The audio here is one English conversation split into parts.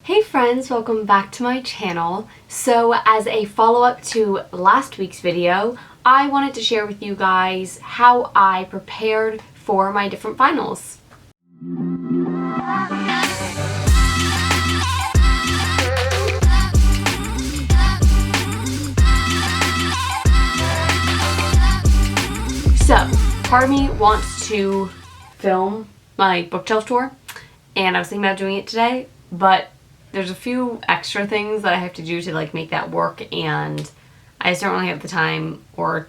Hey friends, welcome back to my channel. So as a follow-up to last week's video, I wanted to share with you guys how I prepared for my different finals. So, part of me wants to film my bookshelf tour, and I was thinking about doing it today, but there's a few extra things that I have to do to make that work, and I just don't really have the time or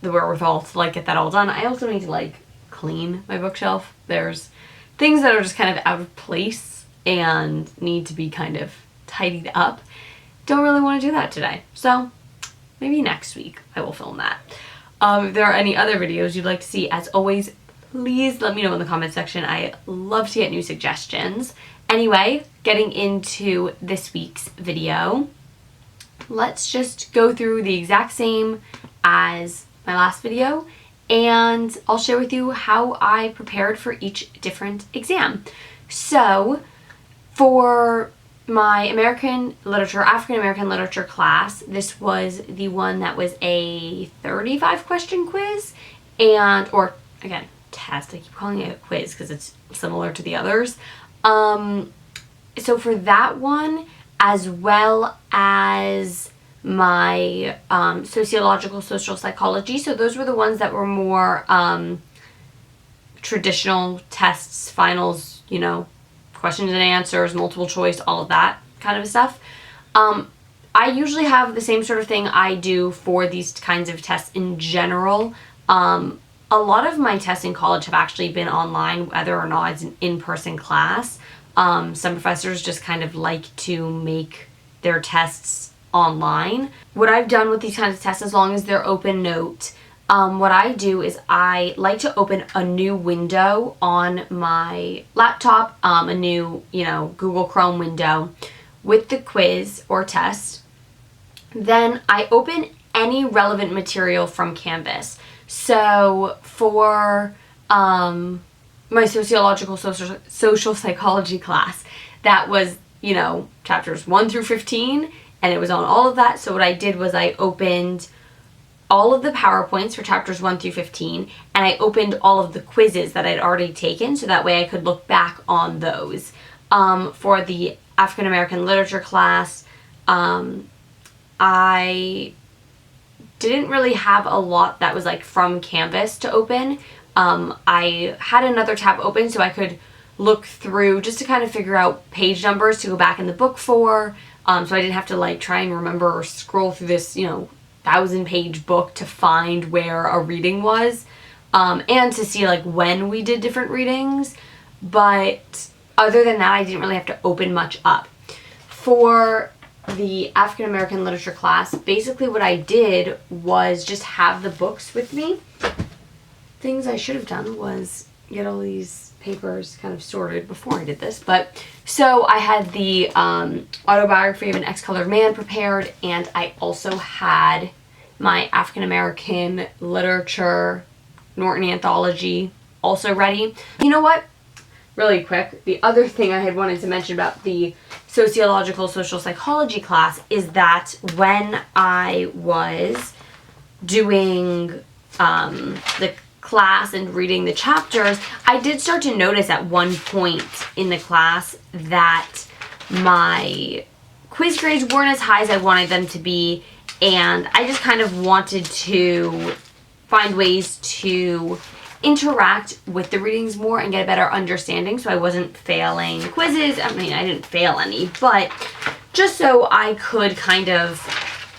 the wherewithal to get that all done. I also need to clean my bookshelf. There's things that are just kind of out of place and need to be kind of tidied up. Don't really want to do that today, so maybe next week I will film that. If there are any other videos you'd like to see, as always, please let me know in the comment section. I love to get new suggestions. Anyway, getting into this week's video, let's just go through the exact same as my last video, and I'll share with you how I prepared for each different exam. So, for my African American literature class, this was the one that was a 35 question quiz, or again, test. I keep calling it a quiz because it's similar to the others. So for that one, as well as my sociological social psychology, so those were the ones that were more traditional tests, finals, questions and answers, multiple choice, all of that kind of stuff. I usually have the same sort of thing I do for these kinds of tests in general. A lot of my tests in college have actually been online, whether or not it's an in-person class. Some professors just kind of like to make their tests online. What I've done with these kinds of tests, as long as they're open note, what I do is I like to open a new window on my laptop, a new, Google Chrome window with the quiz or test. Then I open any relevant material from Canvas. So for my sociological social psychology class, that was, chapters 1 through 15, and it was on all of that. So what I did was I opened all of the PowerPoints for chapters 1 through 15, and I opened all of the quizzes that I'd already taken, so that way I could look back on those. For the African American literature class, I didn't really have a lot that was from Canvas to open. I had another tab open so I could look through just to kind of figure out page numbers to go back in the book for, so I didn't have to try and remember or scroll through this 1,000-page book to find where a reading was, and to see when we did different readings. But other than that, I didn't really have to open much up. For the African American literature class, basically what I did was just have the books with me. Things I should have done was get all these papers kind of sorted before I did this, but so I had the autobiography of an ex-colored man prepared, and I also had my African American literature Norton anthology also ready. You know what? Really quick, the other thing I had wanted to mention about the sociological social psychology class is that when I was doing the class and reading the chapters, I did start to notice at one point in the class that my quiz grades weren't as high as I wanted them to be, and I just kind of wanted to find ways to interact with the readings more and get a better understanding, so I wasn't failing quizzes. I mean, I didn't fail any, but just so I could kind of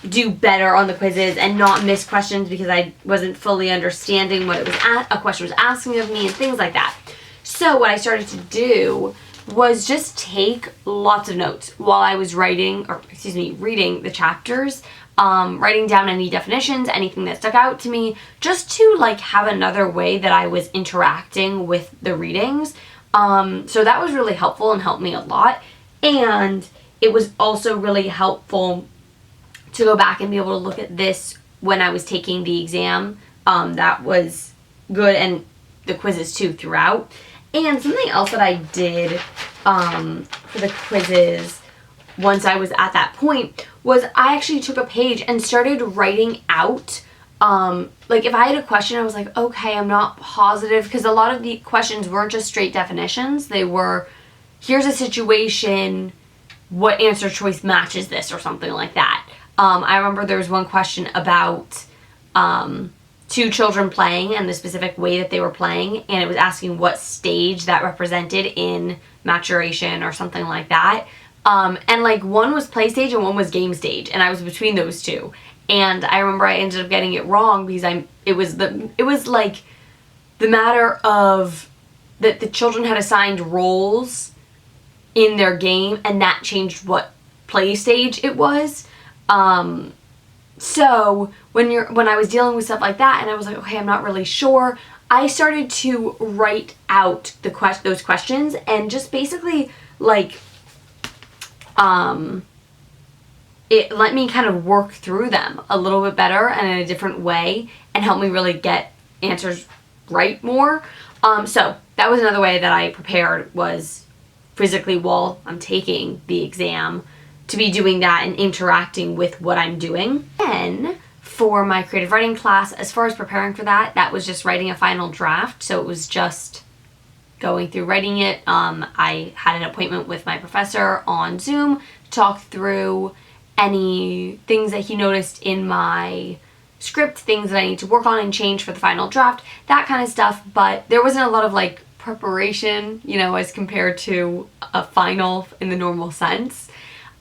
do better on the quizzes and not miss questions because I wasn't fully understanding what a question was asking of me and things like that. So what I started to do was just take lots of notes while I was reading the chapters, writing down any definitions, anything that stuck out to me, just to have another way that I was interacting with the readings. So that was really helpful and helped me a lot. And it was also really helpful to go back and be able to look at this when I was taking the exam. That was good, and the quizzes too throughout. And something else that I did for the quizzes, once I was at that point, was I actually took a page and started writing out, like if I had a question, I was like, okay, I'm not positive, because a lot of the questions weren't just straight definitions. They were, here's a situation, what answer choice matches this, or something like that. I remember there was one question about two children playing and the specific way that they were playing, and it was asking what stage that represented in maturation or something like that. And like one was play stage and one was game stage, and I was between those two. And I remember I ended up getting it wrong because it was like the matter of that the children had assigned roles in their game, and that changed what play stage it was. So when I was dealing with stuff like that and I was like, okay, I'm not really sure, I started to write out those questions and just basically like it let me kind of work through them a little bit better and in a different way, and help me really get answers right more. So that was another way that I prepared, was physically while I'm taking the exam, to be doing that and interacting with what I'm doing. Then for my creative writing class, as far as preparing for that, that was just writing a final draft. So it was just going through writing it. I had an appointment with my professor on Zoom to talk through any things that he noticed in my script, things that I need to work on and change for the final draft, that kind of stuff. But there wasn't a lot of like preparation, you know, as compared to a final in the normal sense.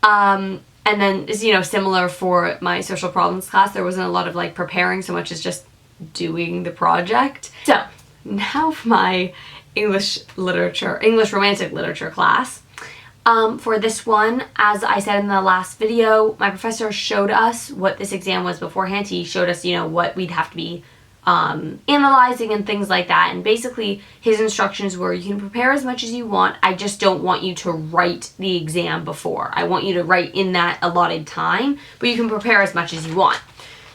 And then, you know, similar for my social problems class, there wasn't a lot of like preparing so much as just doing the project. So now for my English romantic literature class. For this one, as I said in the last video, my professor showed us what this exam was beforehand. He showed us, you know, what we'd have to be analyzing and things like that. And basically his instructions were, you can prepare as much as you want. I just don't want you to write the exam before. I want you to write in that allotted time, but you can prepare as much as you want.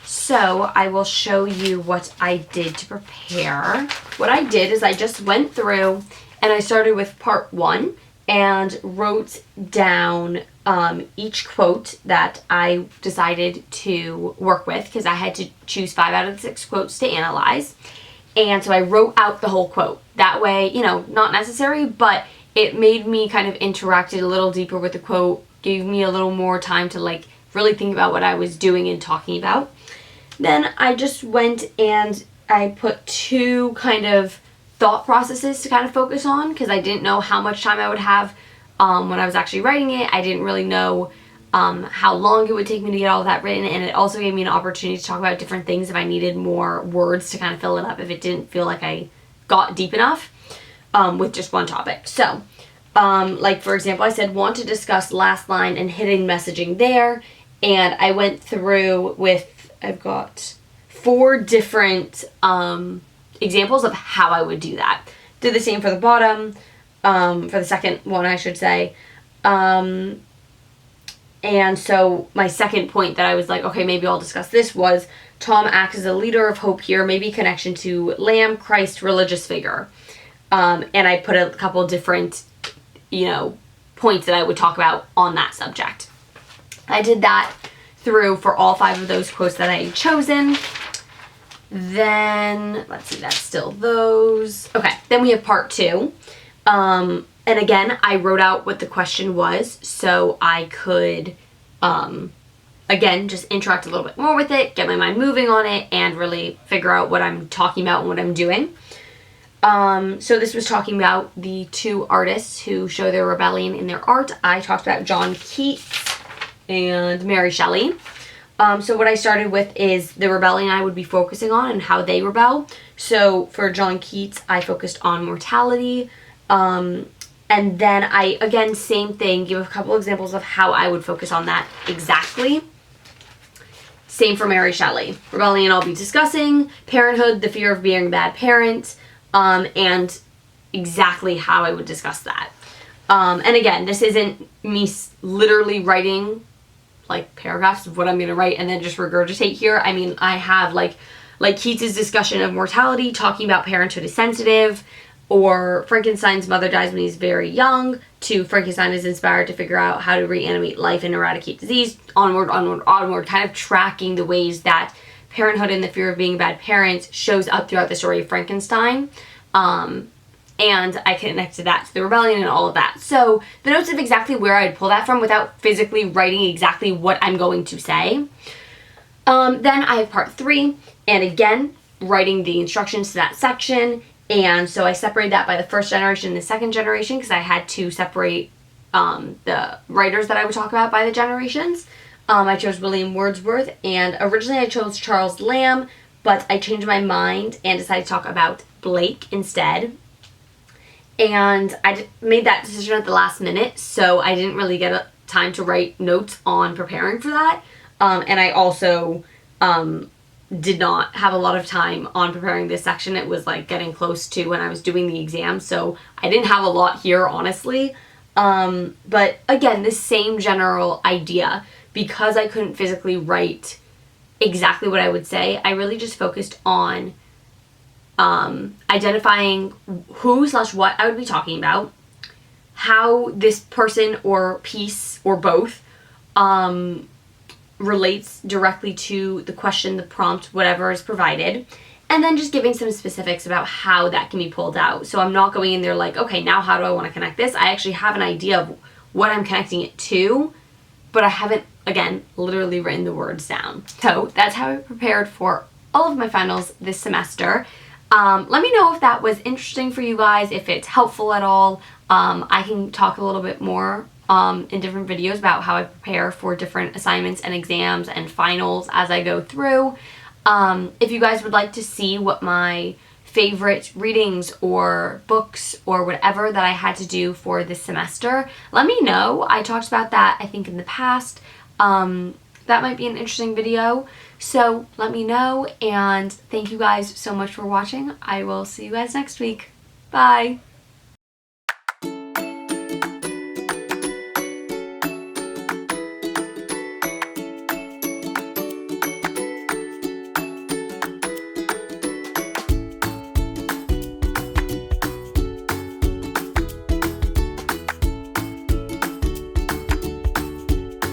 So I will show you what I did to prepare. What I did is I just went through and I started with part 1 and wrote down each quote that I decided to work with, because I had to choose 5 out of the 6 quotes to analyze. And so I wrote out the whole quote. That way, you know, not necessary, but it made me kind of interact a little deeper with the quote, gave me a little more time to like really think about what I was doing and talking about. Then I just went and I put 2 kind of thought processes to kind of focus on, because I didn't know how much time I would have when I was actually writing it. I didn't really know how long it would take me to get all of that written, and it also gave me an opportunity to talk about different things if I needed more words to kind of fill it up, if it didn't feel like I got deep enough with just one topic. So like for example, I said want to discuss last line and hidden messaging there, and I went through with, I've got 4 different examples of how I would do that. Did the same for the bottom, for the second one I should say. And so my second point that I was like, okay, maybe I'll discuss this, was Tom acts as a leader of hope here, maybe connection to Lamb, Christ, religious figure. And I put a couple different, you know, points that I would talk about on that subject. I did that through for all 5 of those quotes that I had chosen. Then, let's see, that's still those. Okay, then we have part 2. And again, I wrote out what the question was so I could, again, just interact a little bit more with it, get my mind moving on it, and really figure out what I'm talking about and what I'm doing. So this was talking about the 2 artists who show their rebellion in their art. I talked about John Keats and Mary Shelley. So what I started with is the rebellion I would be focusing on and how they rebel. So for John Keats, I focused on mortality. And then I, again, same thing, give a couple examples of how I would focus on that exactly. Same for Mary Shelley. Rebellion I'll be discussing, parenthood, the fear of being a bad parent, and exactly how I would discuss that. And again, this isn't me literally writing like paragraphs of what I'm going to write and then just regurgitate here. I mean, I have like Keats' discussion of mortality, talking about parenthood is sensitive, or Frankenstein's mother dies when he's very young, to Frankenstein is inspired to figure out how to reanimate life and eradicate disease, onward, onward, onward, kind of tracking the ways that parenthood and the fear of being a bad parent shows up throughout the story of Frankenstein. And I connected that to the rebellion and all of that. So the notes of exactly where I'd pull that from without physically writing exactly what I'm going to say. Then I have part 3, and again, writing the instructions to that section. And so I separated that by the first generation and the second generation because I had to separate the writers that I would talk about by the generations. I chose William Wordsworth, and originally I chose Charles Lamb, but I changed my mind and decided to talk about Blake instead. And I made that decision at the last minute, so I didn't really get time to write notes on preparing for that. And I also did not have a lot of time on preparing this section. It was like getting close to when I was doing the exam, so I didn't have a lot here, honestly. But again, the same general idea. Because I couldn't physically write exactly what I would say, I really just focused on identifying who/what I would be talking about, how this person or piece or both relates directly to the question, the prompt, whatever is provided, and then just giving some specifics about how that can be pulled out. So I'm not going in there like, okay, now how do I want to connect this? I actually have an idea of what I'm connecting it to, but I haven't, again, literally written the words down. So that's how I prepared for all of my finals this semester. Let me know if that was interesting for you guys, if it's helpful at all. I can talk a little bit more in different videos about how I prepare for different assignments and exams and finals as I go through. If you guys would like to see what my favorite readings or books or whatever that I had to do for this semester, let me know. I talked about that, I think, in the past. That might be an interesting video, so let me know, and thank you guys so much for watching. I will see you guys next week. Bye!